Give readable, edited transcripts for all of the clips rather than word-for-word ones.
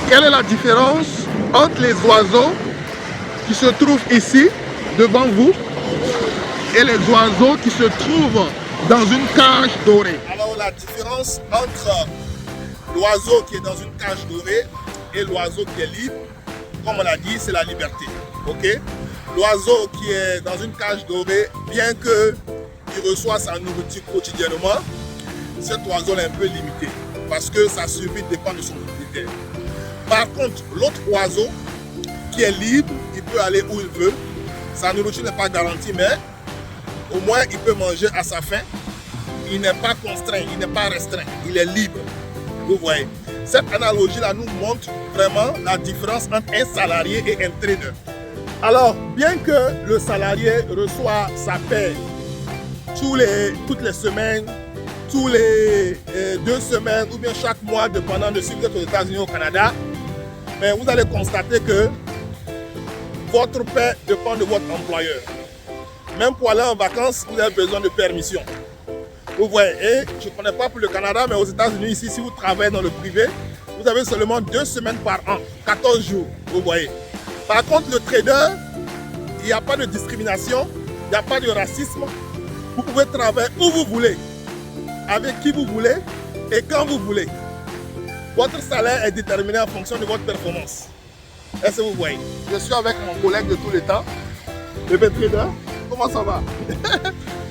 Quelle est la différence entre les oiseaux qui se trouvent ici, devant vous, et les oiseaux qui se trouvent dans une cage dorée? Alors la différence entre l'oiseau qui est dans une cage dorée et l'oiseau qui est libre, comme on l'a dit, c'est la liberté. Ok? L'oiseau qui est dans une cage dorée, bien qu'il reçoit sa nourriture quotidiennement, cet oiseau est un peu limité parce que sa survie dépend de son propriétaire. Par contre, l'autre oiseau qui est libre, il peut aller où il veut. Sa nourriture n'est pas garantie, mais au moins il peut manger à sa faim. Il n'est pas contraint, il n'est pas restreint, il est libre. Vous voyez, cette analogie-là nous montre vraiment la différence entre un salarié et un trader. Alors, bien que le salarié reçoit sa paie toutes les semaines, tous les 2 semaines ou bien chaque mois, dépendant de si vous êtes aux États-Unis ou au Canada, mais vous allez constater que votre paie dépend de votre employeur. Même pour aller en vacances, vous avez besoin de permission. Vous voyez, et je ne connais pas pour le Canada, mais aux États-Unis, ici, si vous travaillez dans le privé, vous avez seulement 2 semaines par an, 14 jours, vous voyez. Par contre, le trader, il n'y a pas de discrimination, il n'y a pas de racisme. Vous pouvez travailler où vous voulez, avec qui vous voulez et quand vous voulez. Votre salaire est déterminé en fonction de votre performance. Est-ce que vous voyez? Je suis avec mon collègue de tous les temps, le trader. Comment ça va?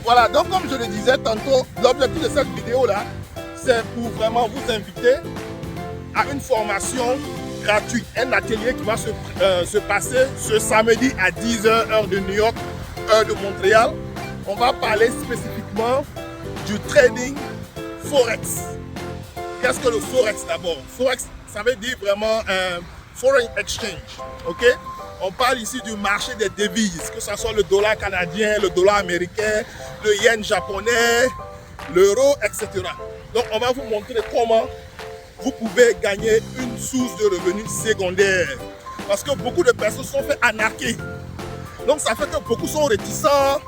Voilà, donc comme je le disais tantôt, l'objectif de cette vidéo-là, c'est pour vraiment vous inviter à une formation gratuite, un atelier qui va se passer ce samedi à 10h, heure de New York, heure de Montréal. On va parler spécifiquement du trading Forex. Qu'est-ce que le Forex d'abord? Forex, ça veut dire vraiment foreign exchange, ok? On parle ici du marché des devises, que ce soit le dollar canadien, le dollar américain, le yen japonais, l'euro, etc. Donc on va vous montrer comment vous pouvez gagner une source de revenus secondaire. Parce que beaucoup de personnes sont fait anarquer. Donc ça fait que beaucoup sont réticents.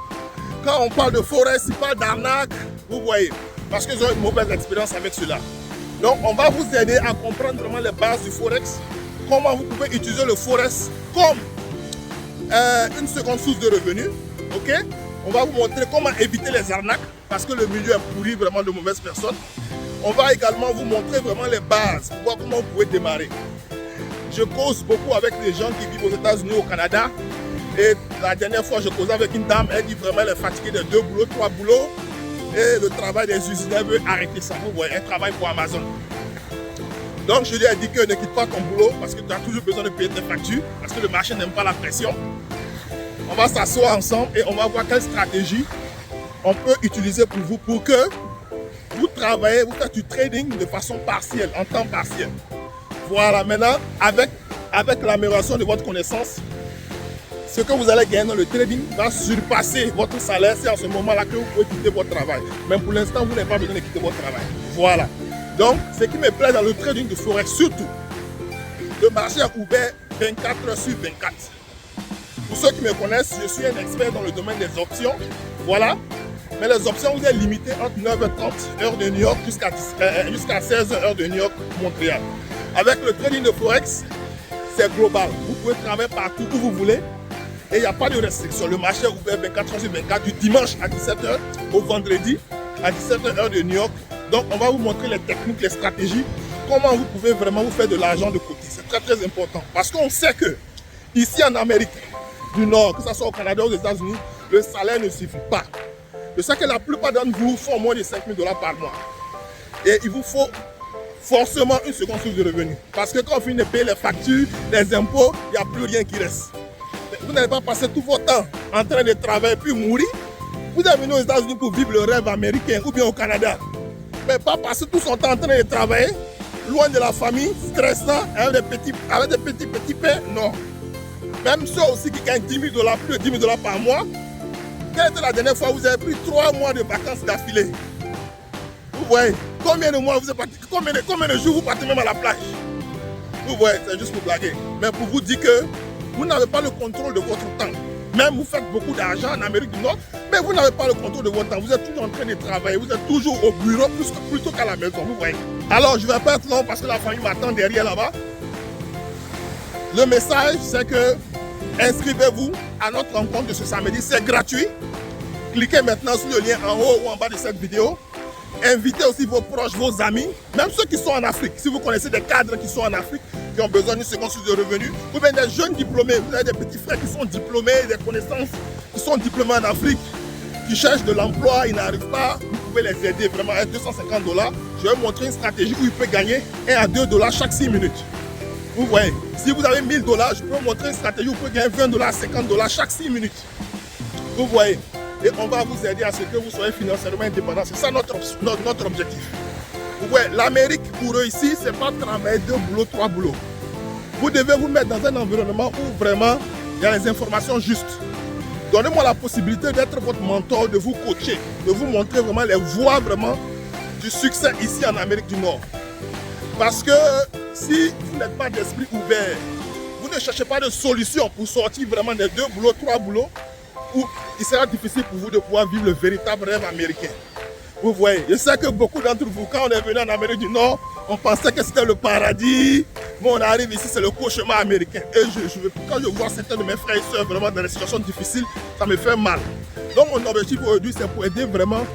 Quand on parle de Forex, ils parlent d'arnaque, vous voyez. Parce qu'ils ont une mauvaise expérience avec cela. Donc on va vous aider à comprendre vraiment les bases du Forex. Comment vous pouvez utiliser le Forex comme une seconde source de revenus. Ok? On va vous montrer comment éviter les arnaques parce que le milieu est pourri vraiment de mauvaises personnes. On va également vous montrer vraiment les bases pour voir comment vous pouvez démarrer. Je cause beaucoup avec des gens qui vivent aux États-Unis ou au Canada. Et la dernière fois, je causais avec une dame, elle dit vraiment elle est fatiguée de 2 boulots, 3 boulots. Et le travail des usines, elle veut arrêter ça. Vous voyez, elle travaille pour Amazon. Donc je lui ai dit que ne quitte pas ton boulot parce que tu as toujours besoin de payer tes factures, parce que le marché n'aime pas la pression. On va s'asseoir ensemble et on va voir quelle stratégie on peut utiliser pour vous, pour que vous travaillez, vous faites du trading de façon partielle, en temps partiel. Voilà, maintenant, avec l'amélioration de votre connaissance, ce que vous allez gagner dans le trading va surpasser votre salaire. C'est en ce moment-là que vous pouvez quitter votre travail. Mais pour l'instant, vous n'avez pas besoin de quitter votre travail. Voilà. Donc, ce qui me plaît dans le trading de Forex, surtout, le marché est ouvert 24 heures sur 24. Pour ceux qui me connaissent, je suis un expert dans le domaine des options. Voilà. Mais les options, vous êtes limité entre 9h30 heure de New York jusqu'à 16h heure de New York, Montréal. Avec le trading de Forex, c'est global. Vous pouvez travailler partout où vous voulez. Et il n'y a pas de restriction. Le marché est ouvert 24 heures sur 24, du dimanche à 17h au vendredi à 17h heure de New York. Donc, on va vous montrer les techniques, les stratégies, comment vous pouvez vraiment vous faire de l'argent de côté. C'est très, très important. Parce qu'on sait que, ici en Amérique du Nord, que ce soit au Canada ou aux États-Unis, le salaire ne suffit pas. Je sais que la plupart d'entre vous font moins de 5 000 $ par mois. Et il vous faut forcément une seconde source de revenus. Parce que quand on finit de payer les factures, les impôts, il n'y a plus rien qui reste. Vous n'allez pas passer tout votre temps en train de travailler puis mourir. Vous êtes venu aux États-Unis pour vivre le rêve américain ou bien au Canada. Mais pas passer tout son temps en train de travailler, loin de la famille, stressant, avec des petits pains, non. Même ceux aussi qui gagnent 10 000 $, plus de 10 000 $ par mois, quelle était la dernière fois où vous avez pris 3 mois de vacances d'affilée? Vous voyez, combien de mois vous êtes parti, combien de jours vous partez même à la plage? Vous voyez, c'est juste pour blaguer. Mais pour vous dire que vous n'avez pas le contrôle de votre temps. Même vous faites beaucoup d'argent en Amérique du Nord, mais vous n'avez pas le contrôle de votre temps. Vous êtes toujours en train de travailler, vous êtes toujours au bureau plutôt qu'à la maison, vous voyez. Alors, je ne vais pas être long parce que la famille m'attend derrière là-bas. Le message, c'est que inscrivez-vous à notre rencontre de ce samedi. C'est gratuit. Cliquez maintenant sur le lien en haut ou en bas de cette vidéo. Invitez aussi vos proches, vos amis, même ceux qui sont en Afrique. Si vous connaissez des cadres qui sont en Afrique, qui ont besoin d'une seconde source de revenus, ou bien des jeunes diplômés, vous avez des petits frères qui sont diplômés, des connaissances qui sont diplômés en Afrique, qui cherchent de l'emploi, ils n'arrivent pas, vous pouvez les aider vraiment à 250 $. Je vais vous montrer une stratégie où ils peuvent gagner 1 à 2 $ chaque 6 minutes. Vous voyez, si vous avez 1000 $, je peux vous montrer une stratégie où vous pouvez gagner 20 $, 50 $ chaque 6 minutes. Vous voyez, et on va vous aider à ce que vous soyez financièrement indépendant. C'est ça notre objectif. Vous voyez, l'Amérique pour eux ici, c'est pas travailler 2 boulots, 3 boulots. Vous devez vous mettre dans un environnement où vraiment il y a les informations justes. Donnez-moi la possibilité d'être votre mentor, de vous coacher, de vous montrer vraiment les voies vraiment du succès ici en Amérique du Nord. Parce que si vous n'êtes pas d'esprit ouvert, vous ne cherchez pas de solution pour sortir vraiment des 2 boulots, 3 boulots, où il sera difficile pour vous de pouvoir vivre le véritable rêve américain. Vous voyez, je sais que beaucoup d'entre vous, quand on est venu en Amérique du Nord, on pensait que c'était le paradis. Bon, on arrive ici, c'est le cauchemar américain. Et quand je vois certains de mes frères et sœurs vraiment dans des situations difficiles, ça me fait mal. Donc mon objectif aujourd'hui, c'est pour aider vraiment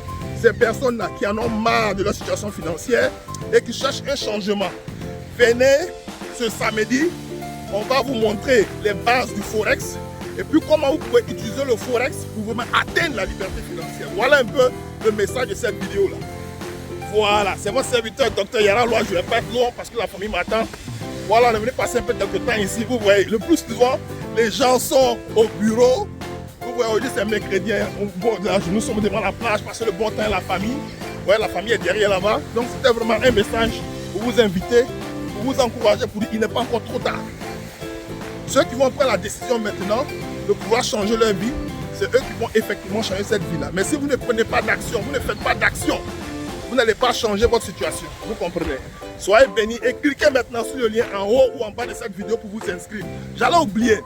ces personnes-là qui en ont marre de leur situation financière et qui cherchent un changement. Venez ce samedi, on va vous montrer les bases du Forex et puis comment vous pouvez utiliser le Forex pour vous atteindre la liberté financière. Voilà un peu le message de cette vidéo-là. Voilà, c'est votre serviteur, Dr Yara Loa. Je ne vais pas être long parce que la famille m'attend. Voilà, on est venu passer un peu de temps ici. Vous voyez, le plus souvent, les gens sont au bureau. Vous voyez, aujourd'hui c'est mercredi. Bon, nous sommes devant la plage, passer le bon temps à la famille. Vous voyez, la famille est derrière là-bas. Donc c'était vraiment un message pour vous inviter, pour vous encourager, pour dire qu'il n'est pas encore trop tard. Ceux qui vont prendre la décision maintenant de pouvoir changer leur vie, c'est eux qui vont effectivement changer cette vie-là. Mais si vous ne prenez pas d'action, vous ne faites pas d'action, vous n'allez pas changer votre situation. Vous comprenez? Soyez bénis et cliquez maintenant sur le lien en haut ou en bas de cette vidéo pour vous inscrire. J'allais oublier,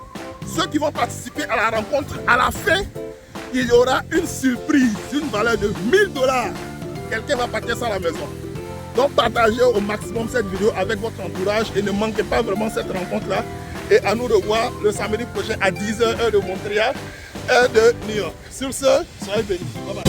ceux qui vont participer à la rencontre, à la fin, il y aura une surprise d'une valeur de 1000 $. Quelqu'un va partir ça à la maison. Donc partagez au maximum cette vidéo avec votre entourage et ne manquez pas vraiment cette rencontre-là. Et à nous revoir le samedi prochain à 10 h, heure de Montréal, heure de New York. Sur ce, soyez bénis. Bye bye.